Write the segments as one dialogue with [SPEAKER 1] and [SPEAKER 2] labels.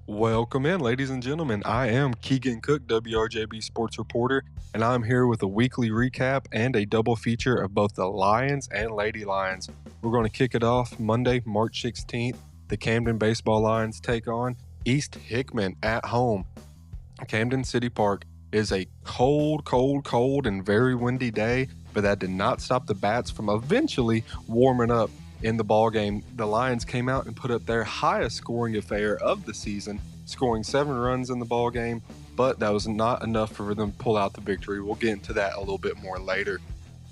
[SPEAKER 1] Welcome in, ladies and gentlemen. I am Keegan Cook, WRJB sports reporter, and I'm here with a weekly recap and a double feature of both the Lions and Lady Lions. We're going to kick it off Monday, March 16th. The Camden Baseball Lions take on East Hickman at home. Camden City Park is a cold, and very windy day, but that did not stop the bats from eventually warming up in the ball game. The Lions came out and put up their highest scoring affair of the season, scoring 7 runs in the ball game, but that was not enough for them to pull out the victory. We'll get into that a little bit more later.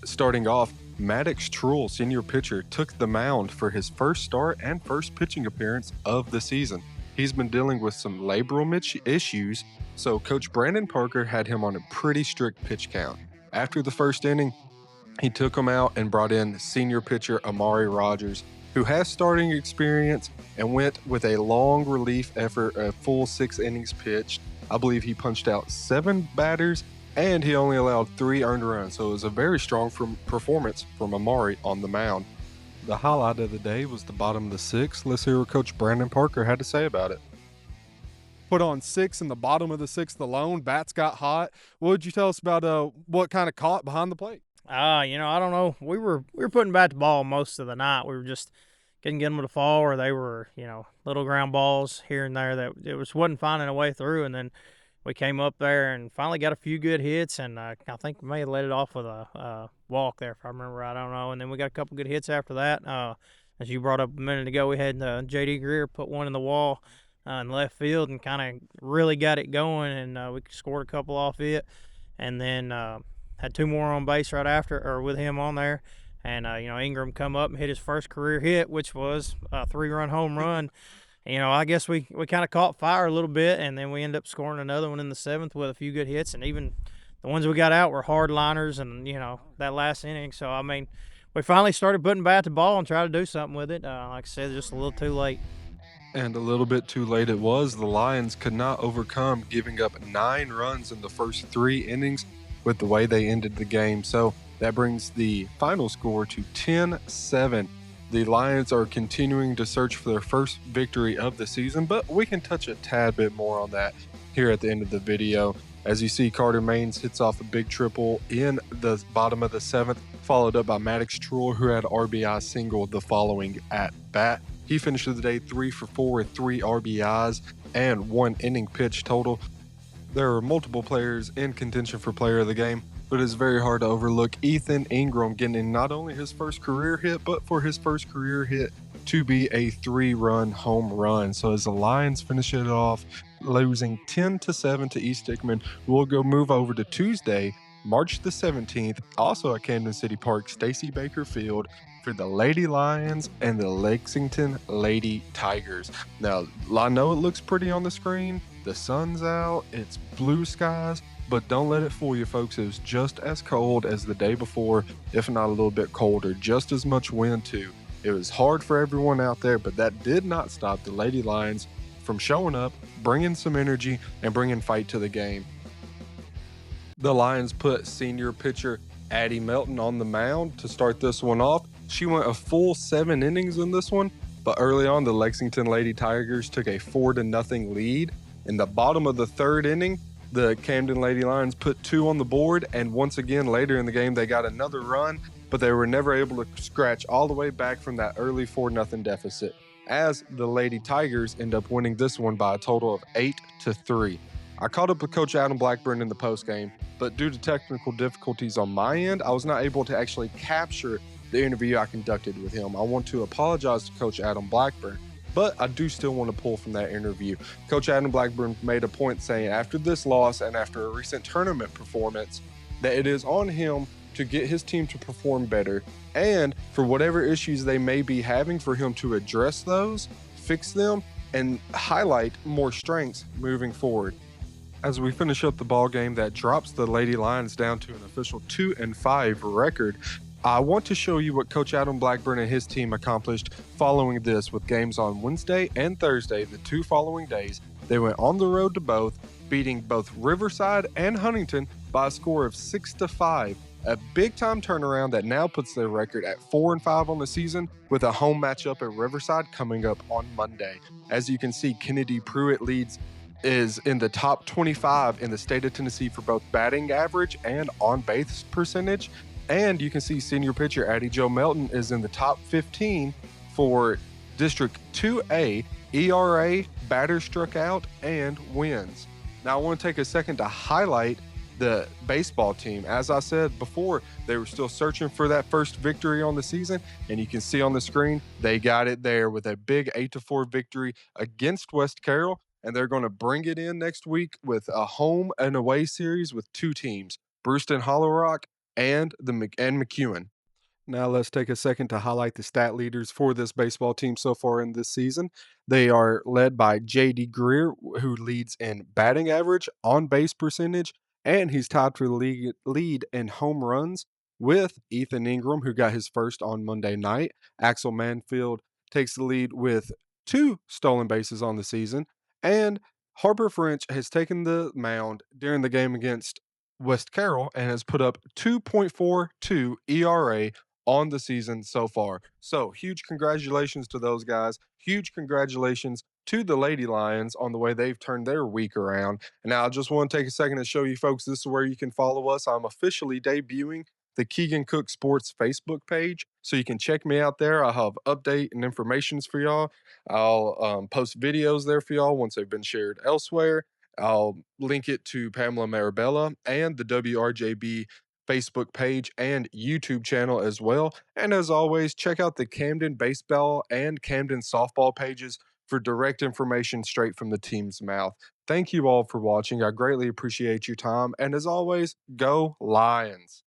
[SPEAKER 1] Starting off, Maddox Truhl, senior pitcher, took the mound for his first start and first pitching appearance of the season. He's been dealing with some labral issues, so Coach Brandon Parker had him on a pretty strict pitch count. After the first inning, he took him out and brought in senior pitcher Amari Rogers, who has starting experience and went with a long relief effort, a full 6 innings pitched. I believe he punched out 7 batters, and he only allowed 3 earned runs, so it was a very strong performance from Amari on the mound. The highlight of the day was the bottom of the 6th. Let's hear what Coach Brandon Parker had to say about it.
[SPEAKER 2] Put on 6 in the bottom of the 6th alone. Bats got hot. What would you tell us about what kind of caught behind the plate?
[SPEAKER 3] I don't know. We were putting bat to ball most of the night. We were just couldn't get them to fall, or they were, little ground balls here and there that it wasn't finding a way through. And then we came up there and finally got a few good hits, and I think we may have let it off with a walk there, if I remember right. I don't know. And then we got a couple good hits after that. As you brought up a minute ago, we had J.D. Greer put one in the wall in left field and kind of really got it going, and we scored a couple off it. And then had 2 more on base right after, or with him on there. And, Ingram come up and hit his first career hit, which was a 3-run home run. I guess we kind of caught fire a little bit, and then we ended up scoring another one in the 7th with a few good hits. And even the ones we got out were hard liners and, that last inning. So, we finally started putting bat to ball and tried to do something with it. Like I said, just a little too late.
[SPEAKER 1] And a little bit too late it was. The Lions could not overcome giving up 9 runs in the first 3 innings with the way they ended the game. So that brings the final score to 10-7. The Lions are continuing to search for their first victory of the season, but we can touch a tad bit more on that here at the end of the video. As you see, Carter Maines hits off a big triple in the bottom of the 7th, followed up by Maddox Truhl, who had RBI single the following at bat. He finished the day 3 for 4 with 3 RBIs and 1 inning pitch total. There are multiple players in contention for player of the game, but it's very hard to overlook Ethan Ingram getting not only his first career hit, but for his first career hit to be a 3-run home run. So as the Lions finish it off, losing 10-7 to East Hickman, we'll move over to Tuesday, March the 17th, also at Camden City Park, Stacey Baker Field, for the Lady Lions and the Lexington Lady Tigers. Now, I know it looks pretty on the screen. The sun's out, it's blue skies, but don't let it fool you, folks. It was just as cold as the day before, if not a little bit colder, just as much wind too. It was hard for everyone out there, but that did not stop the Lady Lions from showing up, bringing some energy, and bringing fight to the game. The Lions put senior pitcher Addie Melton on the mound to start this one off. She went a full 7 innings in this one, but early on, the Lexington Lady Tigers took a 4-0 lead. In the bottom of the 3rd inning, the Camden Lady Lions put 2 on the board, and once again later in the game they got another run, but they were never able to scratch all the way back from that early 4-0 deficit, as the Lady Tigers end up winning this one by a total of 8-3. I caught up with Coach Adam Blackburn in the postgame, but due to technical difficulties on my end, I was not able to actually capture the interview I conducted with him. I want to apologize to Coach Adam Blackburn, but I do still want to pull from that interview. Coach Adam Blackburn made a point saying after this loss and after a recent tournament performance that it is on him to get his team to perform better, and for whatever issues they may be having, for him to address those, fix them, and highlight more strengths moving forward. As we finish up the ball game, that drops the Lady Lions down to an official 2-5 record. I want to show you what Coach Adam Blackburn and his team accomplished following this, with games on Wednesday and Thursday, the 2 following days. They went on the road to both, beating both Riverside and Huntington by a score of 6-5. A big time turnaround that now puts their record at 4-5 on the season with a home matchup at Riverside coming up on Monday. As you can see, Kennedy Pruitt is in the top 25 in the state of Tennessee for both batting average and on base percentage. And you can see senior pitcher Addie Joe Melton is in the top 15 for District 2A ERA, batters struck out, and wins. Now, I want to take a second to highlight the baseball team. As I said before, they were still searching for that first victory on the season, and you can see on the screen they got it there with a big 8-4 victory against West Carroll, and they're going to bring it in next week with a home and away series with two teams, Brewston Hollow Rock and McEwen. Now, let's take a second to highlight the stat leaders for this baseball team so far in this season. They are led by J.D. Greer, who leads in batting average, on base percentage, and he's tied for the lead in home runs with Ethan Ingram, who got his first on Monday night. Axel Manfield takes the lead with 2 stolen bases on the season, and Harper French has taken the mound during the game against West Carroll and has put up 2.42 ERA on the season so far. So, huge congratulations to those guys. Huge congratulations to the Lady Lions on the way they've turned their week around. And now I just want to take a second to show you folks this is where you can follow us. I'm officially debuting the Keegan Cook Sports Facebook page. So you can check me out there. I'll have update and informations for y'all. I'll post videos there for y'all once they've been shared elsewhere. I'll link it to Pamela Marabella and the WRJB Facebook page and YouTube channel as well. And as always, check out the Camden baseball and Camden softball pages for direct information straight from the team's mouth. Thank you all for watching. I greatly appreciate your time. And as always, go Lions.